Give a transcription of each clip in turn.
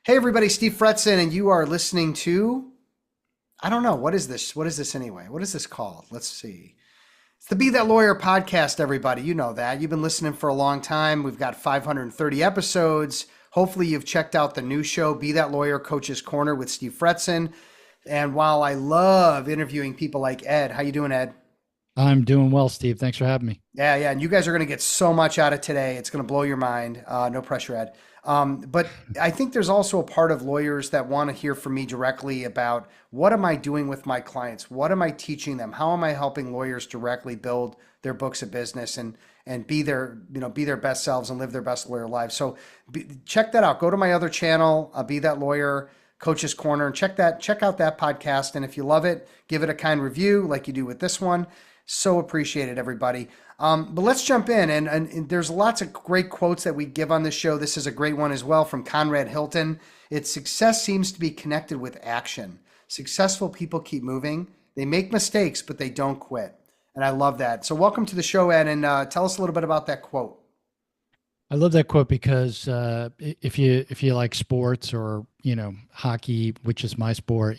Hey everybody, Steve Fretzin, and you are listening to, I don't know, what is this? What is this anyway? What is this called? Let's see. It's the Be That Lawyer podcast, everybody. You know that. You've been listening for a long time. We've got 530 episodes. Hopefully you've checked out the new show, Be That Lawyer Coach's Corner with Steve Fretzin. And while I love interviewing people like Ed, how you doing, Ed? I'm doing well, Steve. Thanks for having me. Yeah. And you guys are going to get so much out of today. It's going to blow your mind. No pressure, Ed. But I think there's also a part of lawyers that want to hear from me directly about what am I doing with my clients? What am I teaching them? How am I helping lawyers directly build their books of business and be their, be their best selves and live their best lawyer lives? So check that out. Go to my other channel, Be That Lawyer Coach's Corner, and check out that podcast. And if you love it, give it a kind review like you do with this one. So appreciated, everybody. But let's jump in. And there's lots of great quotes that we give on this show. This is a great one as well from Conrad Hilton. It's success seems to be connected with action. Successful people keep moving. They make mistakes, but they don't quit. And I love that. So welcome to the show, Ed, and tell us a little bit about that quote. I love that quote because if you like sports or hockey, which is my sport,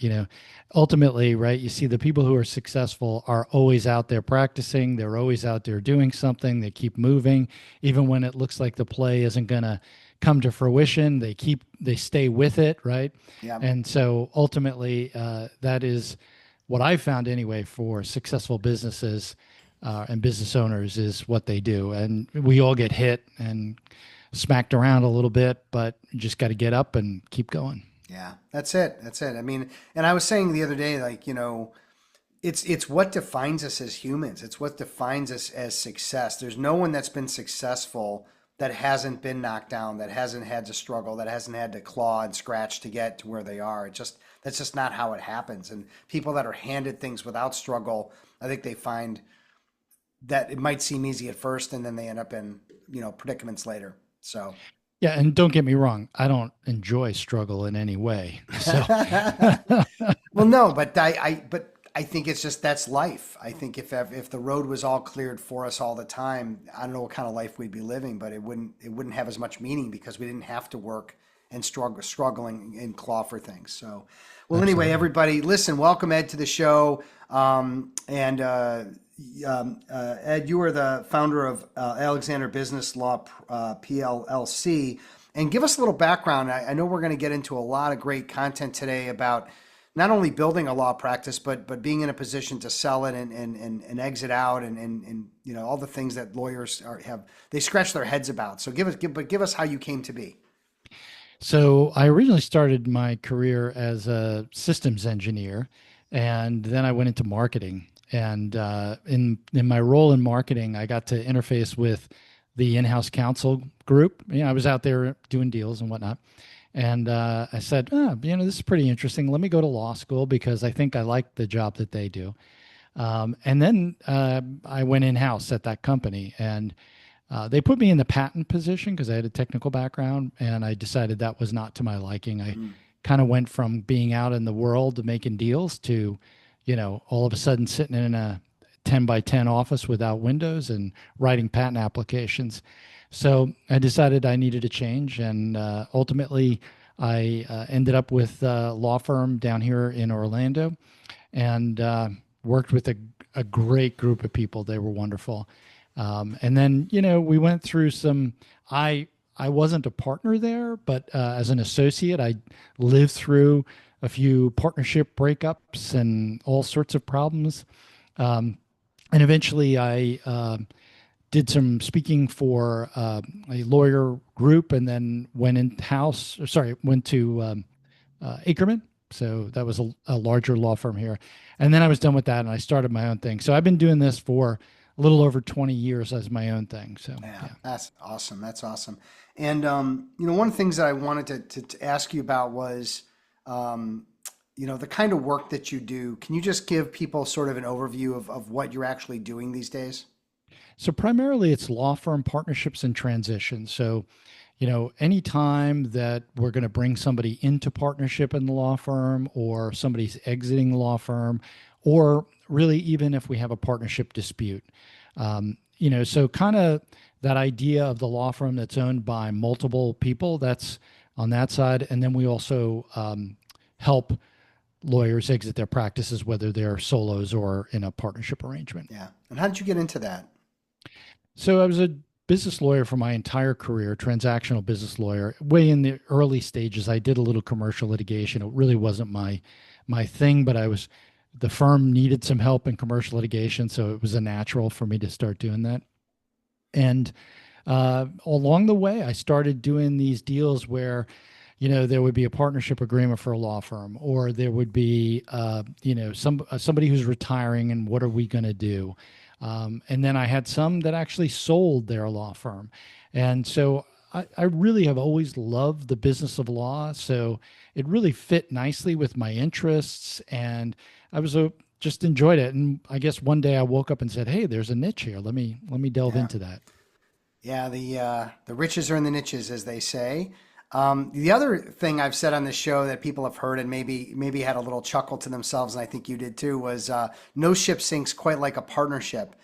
ultimately, right? You see the people who are successful are always out there practicing. They're always out there doing something. They keep moving, even when it looks like the play isn't going to come to fruition. They stay with it, right? Yeah. And so ultimately, that is what I've found anyway for successful businesses and business owners is what they do. And we all get hit and smacked around a little bit, but you just got to get up and keep going. Yeah, that's it. That's it. I mean, and I was saying the other day, like, it's what defines us as humans. It's what defines us as success. There's no one that's been successful that hasn't been knocked down, that hasn't had to struggle, that hasn't had to claw and scratch to get to where they are. That's just not how it happens. And people that are handed things without struggle, I think they find that it might seem easy at first and then they end up in, predicaments later. So Yeah, and don't get me wrong, I don't enjoy struggle in any way. So well, no, but I think it's just that's life. I think if the road was all cleared for us all the time, I don't know what kind of life we'd be living, but it wouldn't have as much meaning because we didn't have to work and struggling and claw for things. So, well, anyway, absolutely. everybody, listen, welcome Ed to the show. And Ed, you are the founder of Alexander Business Law PLLC. And give us a little background. I know we're going to get into a lot of great content today about not only building a law practice, but being in a position to sell it and exit out and all the things that lawyers have they scratch their heads about. So give us how you came to be. So I originally started my career as a systems engineer, and then I went into marketing. And in my role in marketing, I got to interface with the in-house counsel group. I was out there doing deals and whatnot. And I said, this is pretty interesting. Let me go to law school because I think I like the job that they do. And then I went in-house at that company, and they put me in the patent position because I had a technical background, and I decided that was not to my liking. I kind of went from being out in the world making deals to, all of a sudden sitting in a 10 by 10 office without windows and writing patent applications. So I decided I needed a change, and ultimately I ended up with a law firm down here in Orlando, and worked with a great group of people. They were wonderful. And then, we went through I wasn't a partner there, but as an associate, I lived through a few partnership breakups and all sorts of problems. And eventually I did some speaking for a lawyer group, and then went to Ackerman. So that was a larger law firm here. And then I was done with that and I started my own thing. So I've been doing this for a little over 20 years as my own thing. So Yeah, yeah. that's awesome. That's awesome. And one of the things that I wanted to ask you about was, the kind of work that you do. Can you just give people sort of an overview of what you're actually doing these days? So primarily it's law firm partnerships and transitions. So, anytime that we're going to bring somebody into partnership in the law firm or somebody's exiting the law firm, or really even if we have a partnership dispute, so kind of that idea of the law firm that's owned by multiple people, that's on that side. And then we also help lawyers exit their practices, whether they're solos or in a partnership arrangement. Yeah. And how did you get into that? So I was a business lawyer for my entire career, transactional business lawyer. Way in the early stages, I did a little commercial litigation. It really wasn't my thing, but the firm needed some help in commercial litigation, so it was a natural for me to start doing that. And along the way, I started doing these deals where, there would be a partnership agreement for a law firm, or there would be, somebody who's retiring, and what are we going to do? And then I had some that actually sold their law firm, and so I really have always loved the business of law. So it really fit nicely with my interests, and I was just enjoyed it. And I guess one day I woke up and said, "Hey, there's a niche here. Let me delve Yeah. into that." Yeah, the riches are in the niches, as they say. The other thing I've said on this show that people have heard and maybe had a little chuckle to themselves, and I think you did too, was no ship sinks quite like a partnership.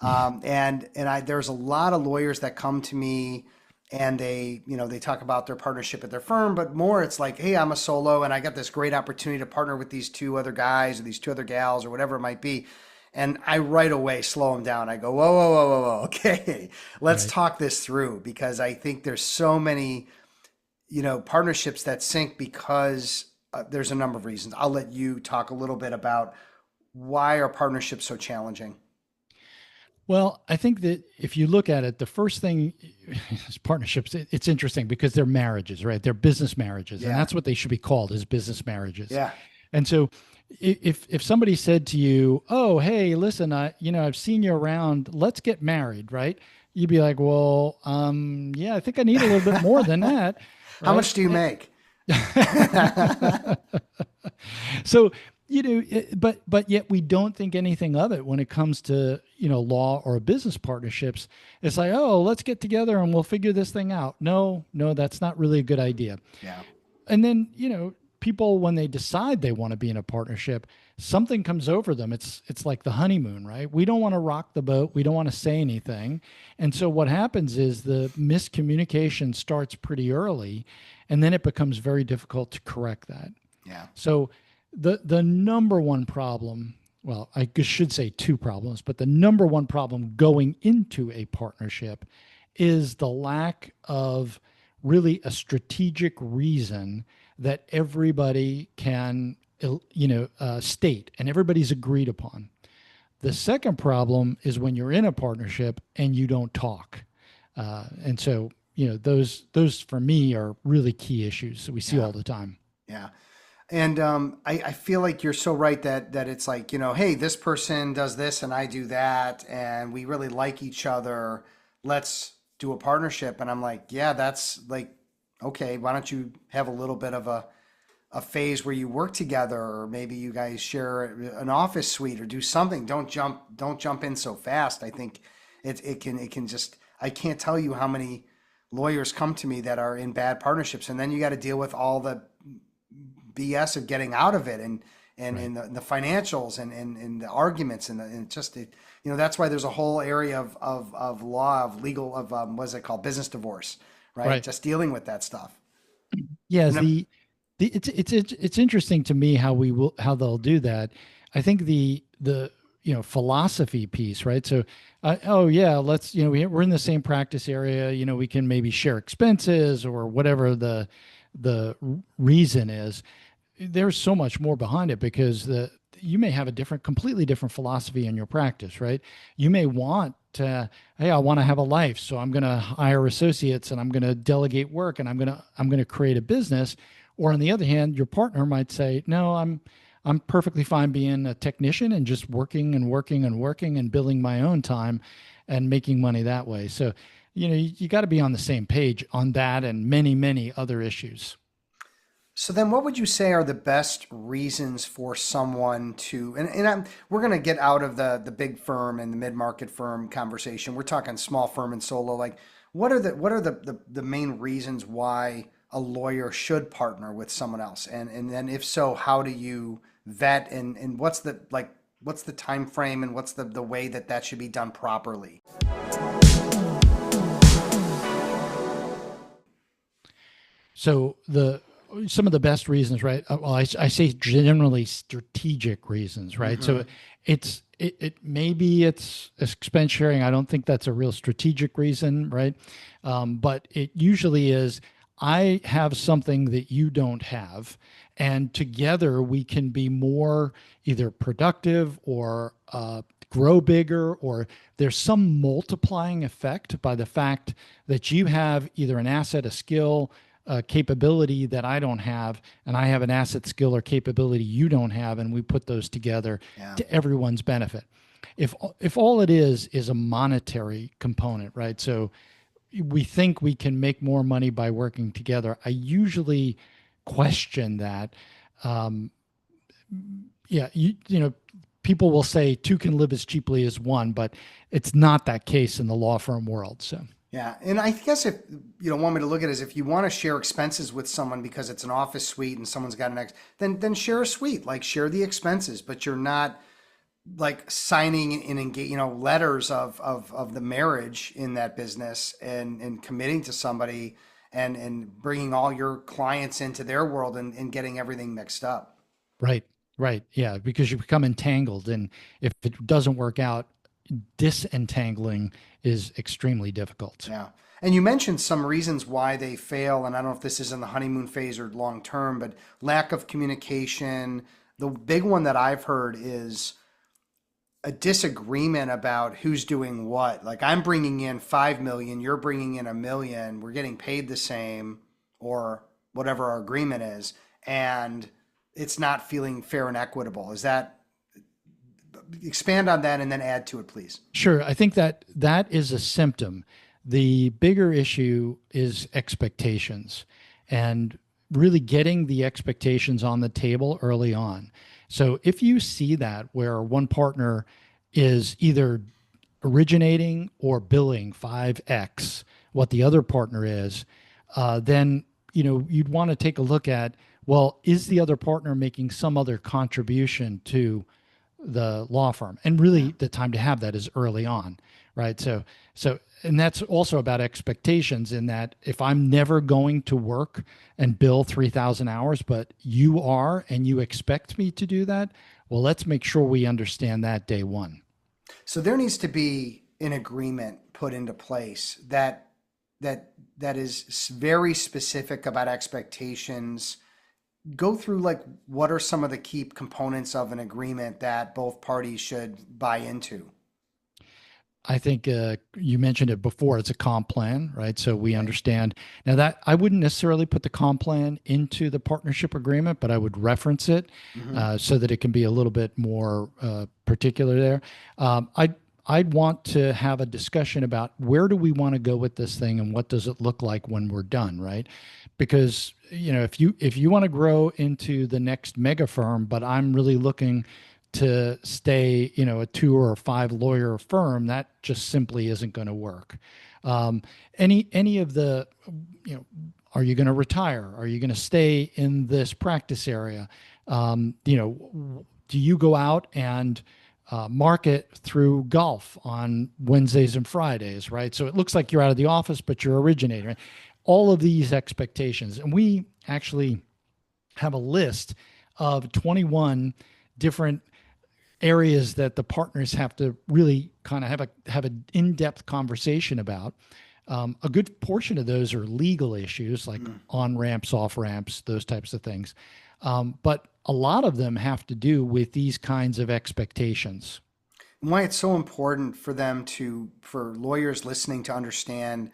And there's a lot of lawyers that come to me and they talk about their partnership at their firm, but more it's like, hey, I'm a solo and I got this great opportunity to partner with these two other guys or these two other gals or whatever it might be. And I right away slow them down. I go, whoa, whoa, whoa, whoa, whoa. Okay, let's Right. talk this through because I think there's so many, partnerships that sink because there's a number of reasons. I'll let you talk a little bit about why are partnerships so challenging. Well, I think that if you look at it, the first thing is partnerships. It's interesting because they're marriages, right? They're business marriages, and Yeah, that's what they should be called, is business marriages. yeah. And so, if somebody said to you, "Oh, hey, listen, I've seen you around. Let's get married," right? You'd be like, "Well, yeah, I think I need a little bit more than that, How right?" much do you make? So, but yet we don't think anything of it when it comes to, law or business partnerships. It's like, oh, let's get together and we'll figure this thing out. No, no, that's not really a good idea. Yeah, And then, people, when they decide they want to be in a partnership, something comes over them. It's like the honeymoon, right? We don't want to rock the boat. We don't want to say anything. And so what happens is the miscommunication starts pretty early, and then it becomes very difficult to correct that. yeah, So the number one problem, well, I should say two problems, but the number one problem going into a partnership is the lack of really a strategic reason that everybody can state and everybody's agreed upon. The second problem is when you're in a partnership and you don't talk. And so, those for me are really key issues that we see yeah, all the time. yeah. And I feel like you're so right that it's like, hey, this person does this and I do that, and we really like each other. Let's do a partnership. And I'm like, yeah, that's like, okay, why don't you have a little bit of a phase where you work together, or maybe you guys share an office suite or do something. Don't jump in so fast. I think it can just, I can't tell you how many lawyers come to me that are in bad partnerships, and then you got to deal with all the BS of getting out of it and Right. in the financials and the arguments and just that's why there's a whole area of law of legal of what is it called, business divorce, right? Right. Just dealing with that stuff. Yes. And It's interesting to me how they'll do that. I think the philosophy piece, right? So, oh yeah, let's we're in the same practice area. We can maybe share expenses or whatever the reason is. There's so much more behind it because you may have a completely different philosophy in your practice, right? You may want to, hey, I want to have a life, so I'm going to hire associates and I'm going to delegate work and I'm going to create a business. Or on the other hand, your partner might say, no, I'm perfectly fine being a technician and just working and working and working and billing my own time and making money that way. So, you got to be on the same page on that and many, many other issues. so then what would you say are the best reasons for someone to, we're going to get out of the big firm and the mid-market firm conversation. We're talking small firm and solo. Like what are the main reasons why a lawyer should partner with someone else? And then if so, how do you vet and what's the time frame and what's the way that should be done properly? So some of the best reasons, right? Well, I say generally strategic reasons, right? So Hmm. it maybe it's expense sharing. I don't think that's a real strategic reason, right? But it usually is. I have something that you don't have, and together we can be more either productive or grow bigger, or there's some multiplying effect by the fact that you have either an asset, a skill, a capability that I don't have, and I have an asset, skill, or capability you don't have, and we put those together Yeah. to everyone's benefit. If all it is a monetary component, right? So we think we can make more money by working together. I usually question that. Um, yeah, people will say two can live as cheaply as one, but it's not that case in the law firm world. So Yeah, and I guess if you don't want me to look at it as if you want to share expenses with someone because it's an office suite and someone's got an ex, then share a suite, like share the expenses, but you're not like signing in engage, letters of the marriage in that business and committing to somebody and bringing all your clients into their world and getting everything mixed up. right, right, yeah, because you become entangled, and if it doesn't work out, disentangling is extremely difficult. Yeah. And you mentioned some reasons why they fail, and I don't know if this is in the honeymoon phase or long term, but lack of communication. The big one that I've heard is a disagreement about who's doing what. Like I'm bringing in 5 million, you're bringing in a million, we're getting paid the same or whatever our agreement is, and it's not feeling fair and equitable. Is that expand on that and then add to it, please? Sure, I think that is a symptom. The bigger issue is expectations and really getting the expectations on the table early on. So if you see that where one partner is either originating or billing 5x what the other partner is, then you'd want to take a look at, well, is the other partner making some other contribution to the law firm? And Yeah. really the time to have that is early on, right? So and that's also about expectations, in that if I'm never going to work and bill 3,000 hours, but you are and you expect me to do that, well, let's make sure we understand that day one. So there needs to be an agreement put into place that is very specific about expectations. Go through like what are some of the key components of an agreement that both parties should buy into. I think you mentioned it before. It's a comp plan, right? So we Okay. understand now that I wouldn't necessarily put the comp plan into the partnership agreement, but I would reference it Hmm. so that it can be a little bit more particular there. I'd want to have a discussion about where do we want to go with this thing and what does it look like when we're done, right? Because if you want to grow into the next mega firm, but I'm really looking to stay, a 2 or 5 lawyer firm, that just simply isn't going to work. Um, any of the, you know, are you going to retire? Are you going to stay in this practice area? Do you go out and market through golf on Wednesdays and Fridays, right? So it looks like you're out of the office, but you're originating, right? All of these expectations. And we actually have a list of 21 different areas that the partners have to really kind of have an in-depth conversation about. A good portion of those are legal issues like on ramps, off ramps, those types of things. But a lot of them have to do with these kinds of expectations. Why it's so important for them for lawyers listening to understand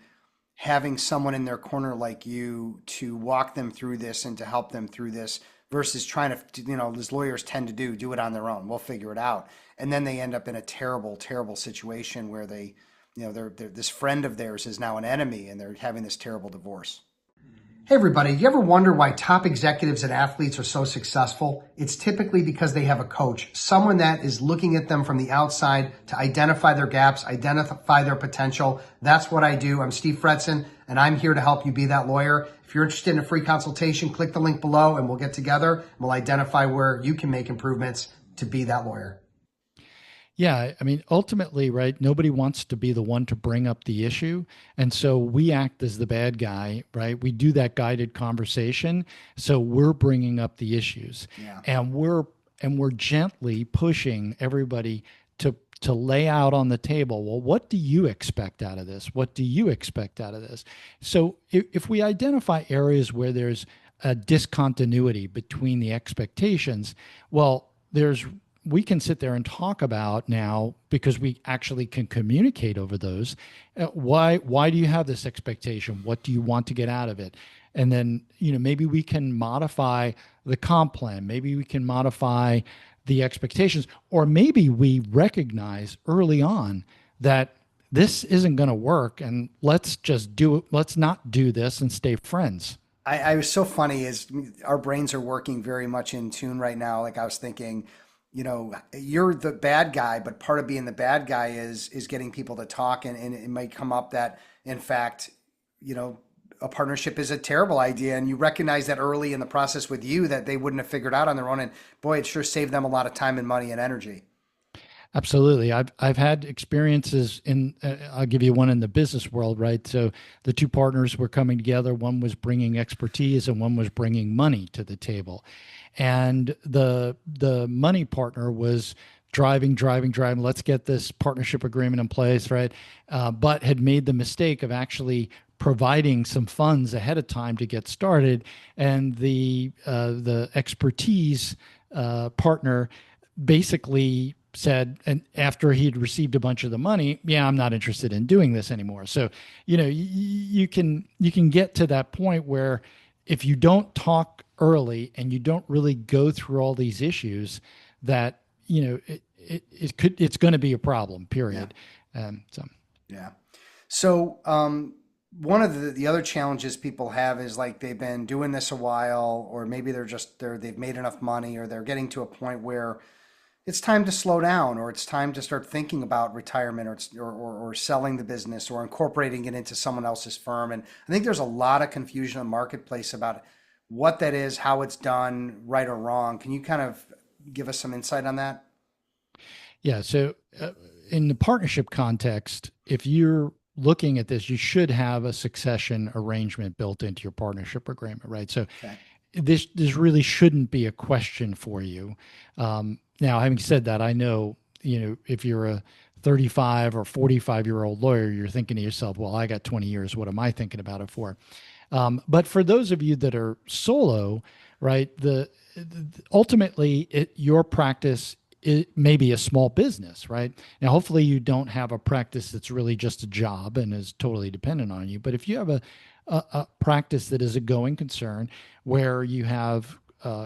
having someone in their corner like you to walk them through this and to help them through this versus trying to, as lawyers tend to do it on their own. We'll figure it out. And then they end up in a terrible, terrible situation where this friend of theirs is now an enemy and they're having this terrible divorce. Hey, everybody, you ever wonder why top executives and athletes are so successful? It's typically because they have a coach, someone that is looking at them from the outside to identify their gaps, identify their potential. That's what I do. I'm Steve Fretzin, and I'm here to help you be that lawyer. If you're interested in a free consultation, click the link below and we'll get together and we'll identify where you can make improvements to be that lawyer. Yeah, I mean, ultimately, right, nobody wants to be the one to bring up the issue. And so we act as the bad guy, right? We do that guided conversation. So we're bringing up the issues Yeah. and we're gently pushing everybody to lay out on the table, well, what do you expect out of this? What do you expect out of this? So if we identify areas where there's a discontinuity between the expectations, well, there's we can sit there and talk about now because we actually can communicate over those. Why do you have this expectation? What do you want to get out of it? And then maybe we can modify the comp plan. Maybe we can modify the expectations, or maybe we recognize early on that this isn't going to work, and let's just do it. Let's not do this and stay friends. I was so funny is our brains are working very much in tune right now. Like I was thinking, you're the bad guy, but part of being the bad guy is getting people to talk, and it might come up that in fact, you know, a partnership is a terrible idea, and you recognize that early in the process with you that they wouldn't have figured out on their own, and boy, it sure saved them a lot of time and money and energy. Absolutely. I've had experiences in, I'll give you one in the business world, right? So the two partners were coming together. One was bringing expertise and one was bringing money to the table. And the money partner was driving. Let's get this partnership agreement in place, right? But had made the mistake of actually providing some funds ahead of time to get started. And the expertise partner basically said, and after he'd received a bunch of the money, yeah, I'm not interested in doing this anymore. So, you can get to that point where if you don't talk early and you don't really go through all these issues, that it's going to be a problem. Yeah. Period. So. Yeah. So, one of the other challenges people have is like they've been doing this a while, or maybe they've made enough money, or they're getting to a point where it's time to slow down, or it's time to start thinking about retirement, or selling the business, or incorporating it into someone else's firm. And I think there's a lot of confusion in the marketplace about what that is, how it's done, right or wrong. Can you kind of give us some insight on that? Yeah. So, in the partnership context, if you're looking at this, you should have a succession arrangement built into your partnership agreement, right? So, Okay. this really shouldn't be a question for you. Now, having said that, I know if you're a 35 or 45-year-old lawyer, you're thinking to yourself, "Well, I got 20 years. What am I thinking about it for?" But for those of you that are solo, right, ultimately your practice, it may be a small business, right? Now, hopefully, you don't have a practice that's really just a job and is totally dependent on you. But if you have a practice that is a going concern where you have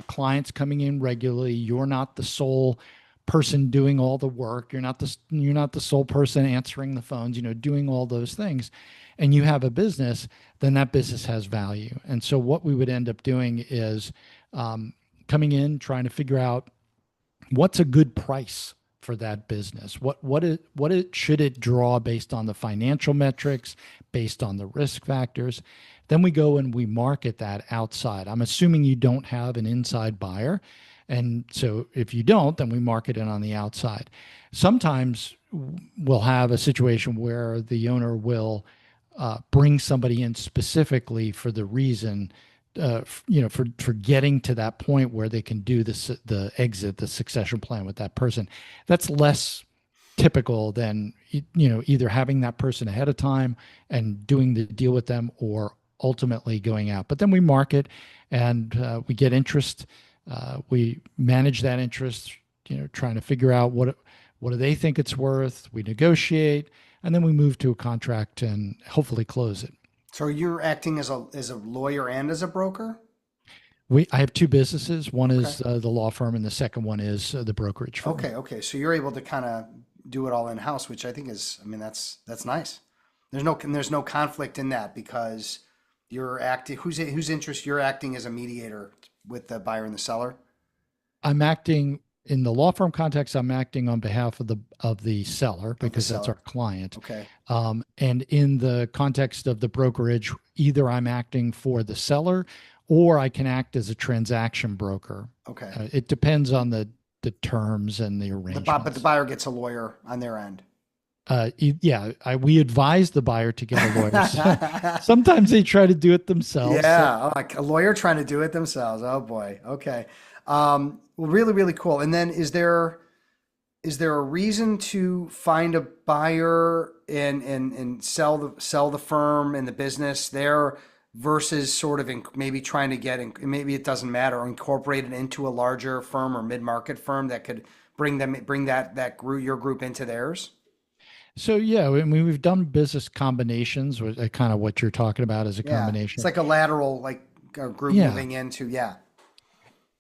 clients coming in regularly, you're not the sole person doing all the work. You're not the sole person answering the phones. Doing all those things, and you have a business, then that business has value. And so, what we would end up doing is coming in, trying to figure out what's a good price for that business. What should it draw based on the financial metrics, based on the risk factors. Then we go and we market that outside. I'm assuming you don't have an inside buyer. And so if you don't, then we market it on the outside. Sometimes we'll have a situation where the owner will bring somebody in specifically for the reason, for getting to that point where they can do the exit, the succession plan with that person. That's less typical than either having that person ahead of time and doing the deal with them, or ultimately going out. But then we market, and we get interest. We manage that interest, trying to figure out what do they think it's worth. We negotiate, and then we move to a contract and hopefully close it. So you're acting as a lawyer and as a broker? I have two businesses. One Okay. is the law firm, and the second one is the brokerage firm. Okay, okay. So you're able to kind of do it all in house, which I think is, I mean, that's nice. There's no conflict in that because you're acting, whose interest you're acting as a mediator with the buyer and the seller I'm acting in the law firm context. I'm acting on behalf of the seller of the because that's our seller. client. Okay. And in the context of the brokerage, either I'm acting for the seller or I can act as a transaction broker. Okay. It depends on the terms and the But the arrangements. buyer gets a lawyer on their end. Yeah, we advise the buyer to get a lawyer. Sometimes they try to do it themselves. So Yeah, like a lawyer trying to do it themselves. Oh boy. Okay. Well, really, really cool. And then is there a reason to find a buyer and sell the firm and the business there versus sort of maybe trying to maybe it doesn't matter, incorporate it into a larger firm or mid-market firm that could bring that group your group into theirs? So yeah, I mean, we've done business combinations, with kind of what you're talking about as a Yeah. It's combination. like a lateral like a group Yeah, moving into, yeah.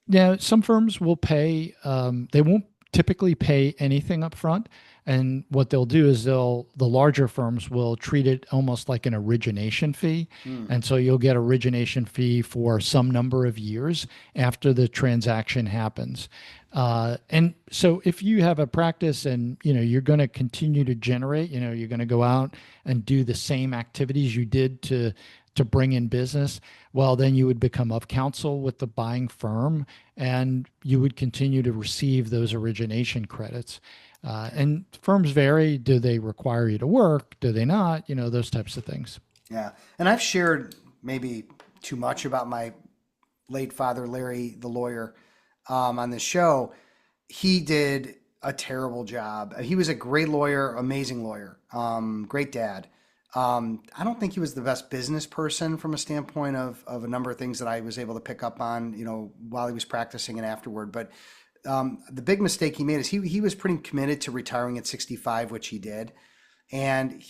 yeah. Some firms will pay. They won't typically pay anything up front, and what they'll do is the larger firms will treat it almost like an origination fee, Hmm. and so you'll get origination fee for some number of years after the transaction happens. And so if you have a practice and you're going to continue to generate, you're going to go out and do the same activities you did to bring in business, well, then you would become of counsel with the buying firm and you would continue to receive those origination credits. And firms vary. Do they require you to work? Do they not? Those types of things. Yeah. And I've shared maybe too much about my late father, Larry, the lawyer, on the show. He did a terrible job. He was a great lawyer, amazing lawyer, great dad. I don't think he was the best business person from a standpoint of a number of things that I was able to pick up on, while he was practicing and afterward. But the big mistake he made is he was pretty committed to retiring at 65, which he did. And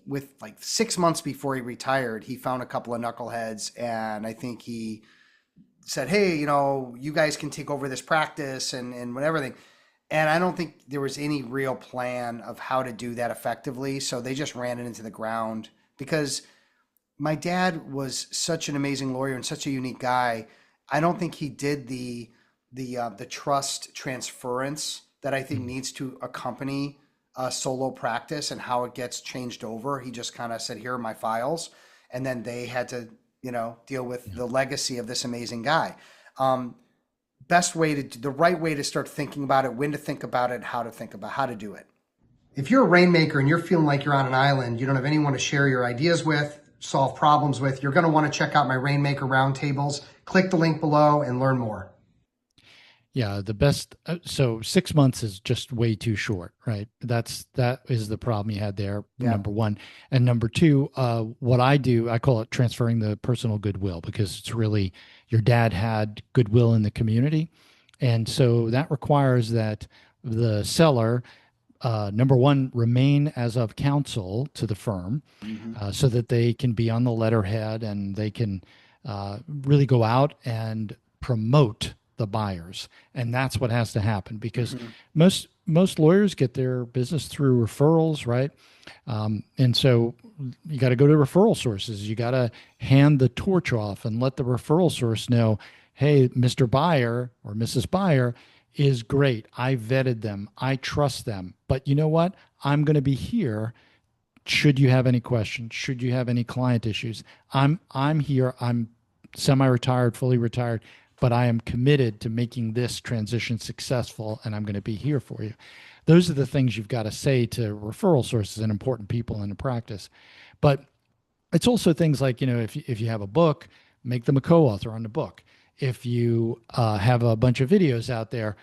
with like 6 months before he retired, he found a couple of knuckleheads, and I think he said, "Hey, you guys can take over this practice and whatever." And I don't think there was any real plan of how to do that effectively. So they just ran it into the ground because my dad was such an amazing lawyer and such a unique guy. I don't think he did the trust transference that I think Mhm. needs to accompany a solo practice and how it gets changed over. He just kind of said, "Here are my files," and then they had to, deal with Yeah. the legacy of this amazing guy. Um, the right way to start thinking about it, when to think about it, how to do it. If you're a rainmaker and you're feeling like you're on an island, you don't have anyone to share your ideas with, solve problems with, you're going to want to check out my Rainmaker Roundtables. Click the link below and learn more. Yeah, the best. So 6 months is just way too short, right? That is the problem you had there. Yeah. Number one, and number two, what I do, I call it transferring the personal goodwill because it's really your dad had goodwill in the community, and so that requires that the seller, number one, remain as of counsel to the firm, Mm-hmm. so that they can be on the letterhead and they can really go out and promote the buyers. And that's what has to happen because Mm-hmm. most lawyers get their business through referrals, right? And so you got to go to referral sources. You got to hand the torch off and let the referral source know, hey, Mr. Buyer or Mrs. Buyer is great. I vetted them. I trust them. But you know what? I'm going to be here should you have any questions, should you have any client issues. I'm here. I'm semi-retired, fully retired, but I am committed to making this transition successful and I'm going to be here for you. Those are the things you've got to say to referral sources and important people in the practice. But it's also things like, if you have a book, make them a co-author on the book. If you have a bunch of videos out there,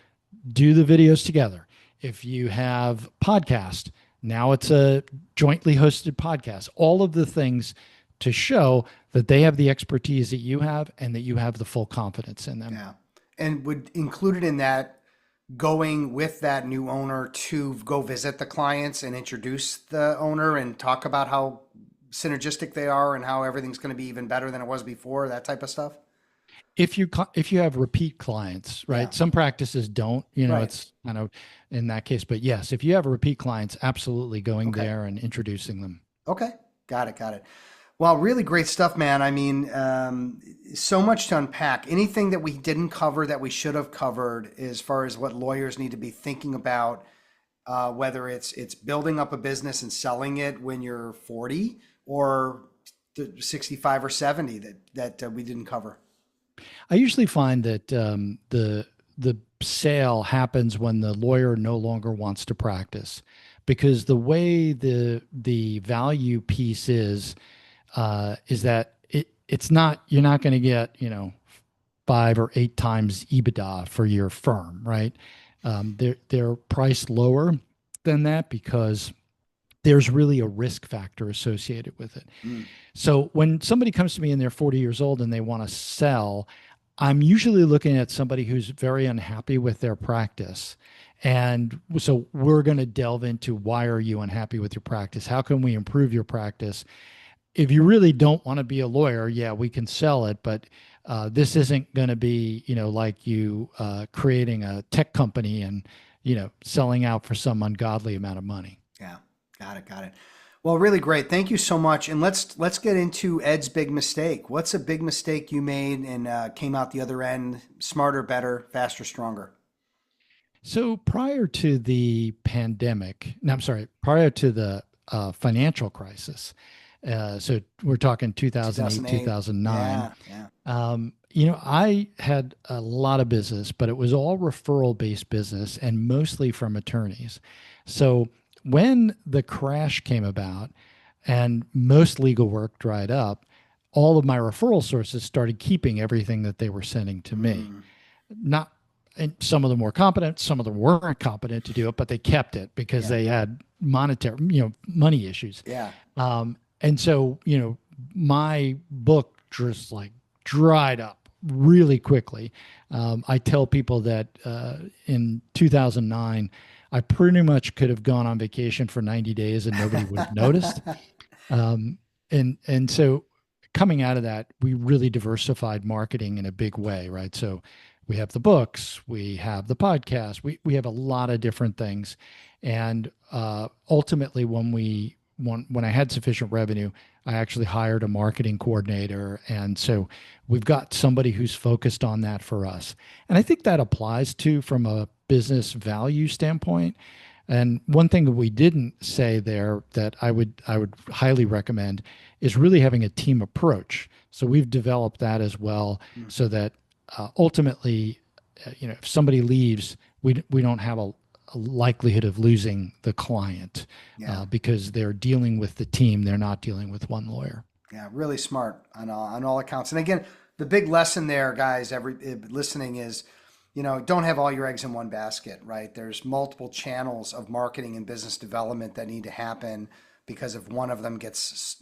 do the videos together. If you have podcast, now it's a jointly hosted podcast. All of the things to show that they have the expertise that you have and that you have the full confidence in them. Yeah. And would include it in that going with that new owner to go visit the clients and introduce the owner and talk about how synergistic they are and how everything's going to be even better than it was before, that type of stuff. If you have repeat clients, Yeah. right? Some practices don't, Right. it's kind of in that case. But yes, if you have repeat clients, absolutely going Okay. there and introducing them. Okay. Got it. Got it. Well, really great stuff, man. I mean, so much to unpack. Anything that we didn't cover that we should have covered as far as what lawyers need to be thinking about, whether it's building up a business and selling it when you're 40 or 65 or 70 that we didn't cover. I usually find that the sale happens when the lawyer no longer wants to practice, because the way the value piece is that it's not, you're not going to get, 5 or 8 times EBITDA for your firm, right? They're priced lower than that because there's really a risk factor associated with it. Mm, So when somebody comes to me and they're 40 years old and they want to sell, I'm usually looking at somebody who's very unhappy with their practice. And so we're going to delve into, why are you unhappy with your practice? How can we improve your practice? If you really don't want to be a lawyer, yeah, we can sell it, but this isn't going to be, like you creating a tech company and, selling out for some ungodly amount of money. yeah, got it. Well, really great. Thank you so much. And let's get into Ed's big mistake. What's a big mistake you made and came out the other end smarter, better, faster, stronger? So prior to the pandemic, no, I'm sorry, prior to the financial crisis, so we're talking 2008, 2008. 2009. Yeah, yeah. I had a lot of business, but it was all referral based business and mostly from attorneys. So when the crash came about and most legal work dried up, all of my referral sources started keeping everything that they were sending to me. Mm, Not, and some of them were competent, some of them weren't competent to do it, but they kept it because yeah, they had monetary, money issues. yeah. And so, my book just like dried up really quickly. I tell people that in 2009, I pretty much could have gone on vacation for 90 days and nobody would have noticed. Um, and so coming out of that, we really diversified marketing in a big way, right? So we have the books, we have the podcast, we have a lot of different things, and ultimately, when I had sufficient revenue, I actually hired a marketing coordinator, and so we've got somebody who's focused on that for us, and I think that applies to from a business value standpoint. And one thing that we didn't say there that I would highly recommend is really having a team approach. So we've developed that as well, Mm, so that ultimately, if somebody leaves, we don't have a likelihood of losing the client yeah, because they're dealing with the team. They're not dealing with one lawyer. yeah. Really smart on all accounts. And again, the big lesson there, guys, every listening is, don't have all your eggs in one basket, right? There's multiple channels of marketing and business development that need to happen because if one of them gets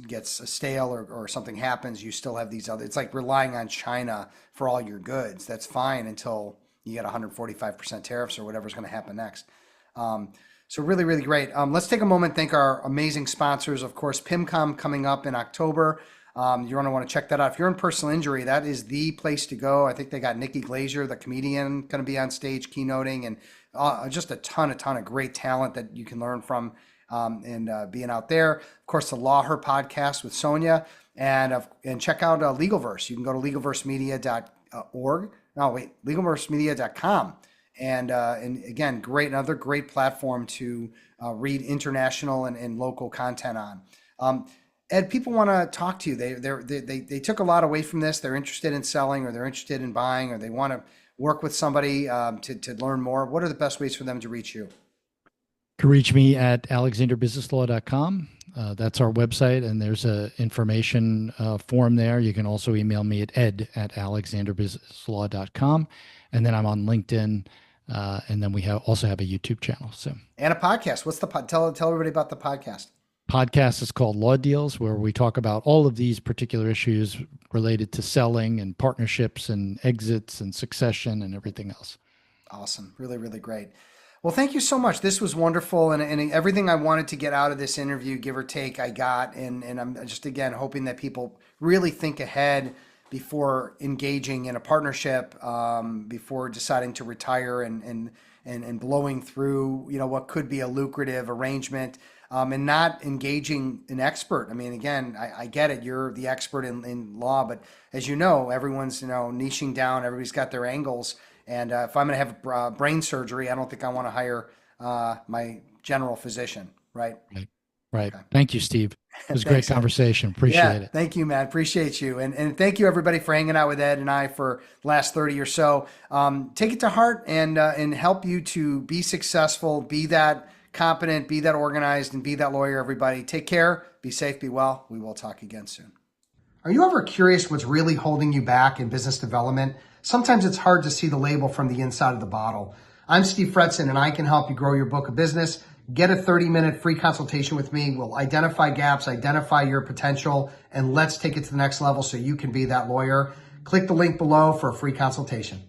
stale or something happens, you still have these other. It's like relying on China for all your goods. That's fine until you get 145% tariffs or whatever's going to happen next. Um, so really, really great. Let's take a moment, thank our amazing sponsors. Of course, PIMCOM coming up in October. You're going to want to check that out. If you're in personal injury, that is the place to go. I think they got Nikki Glazier, the comedian, going to be on stage keynoting, and just a ton of great talent that you can learn from and being out there. Of course, the Law Her podcast with Sonia, and check out LegalVerse. You can go to legalversemedia.org. No, wait, legalversemedia.com. And again, another great platform to read international and local content on. Ed, people want to talk to you. They took a lot away from this. They're interested in selling, or they're interested in buying, or they want to work with somebody to learn more. What are the best ways for them to reach you? You can reach me at alexanderbusinesslaw.com. That's our website, and there's a information form there. You can also email me at ed@alexanderbusinesslaw.com. And then I'm on LinkedIn, and then we also have a YouTube channel. So And a podcast. What's tell everybody about the podcast? podcast is called Law Deals, where we talk about all of these particular issues related to selling and partnerships and exits and succession and everything else. Awesome. Really, really great. Well, thank you so much. This was wonderful. And everything I wanted to get out of this interview, give or take, I got. And I'm just, again, hoping that people really think ahead before engaging in a partnership, before deciding to retire and blowing through, what could be a lucrative arrangement. And not engaging an expert. I mean, again, I get it. You're the expert in law, but as you know, everyone's, niching down. Everybody's got their angles. And if I'm going to have brain surgery, I don't think I want to hire my general physician, right? Right. Right. Okay. Thank you, Steve. It was a great Thanks, Ed. conversation. Yeah, Appreciate it. thank you, man. Appreciate you. And thank you, everybody, for hanging out with Ed and I for the last 30 or so. Take it to heart and help you to be successful, be that competent, be that organized, and be that lawyer, everybody. Take care, be safe, be well. We will talk again soon. Are you ever curious what's really holding you back in business development? Sometimes it's hard to see the label from the inside of the bottle. I'm Steve Fretzin, and I can help you grow your book of business. Get a 30-minute free consultation with me. We'll identify gaps, identify your potential, and let's take it to the next level so you can be that lawyer. Click the link below for a free consultation.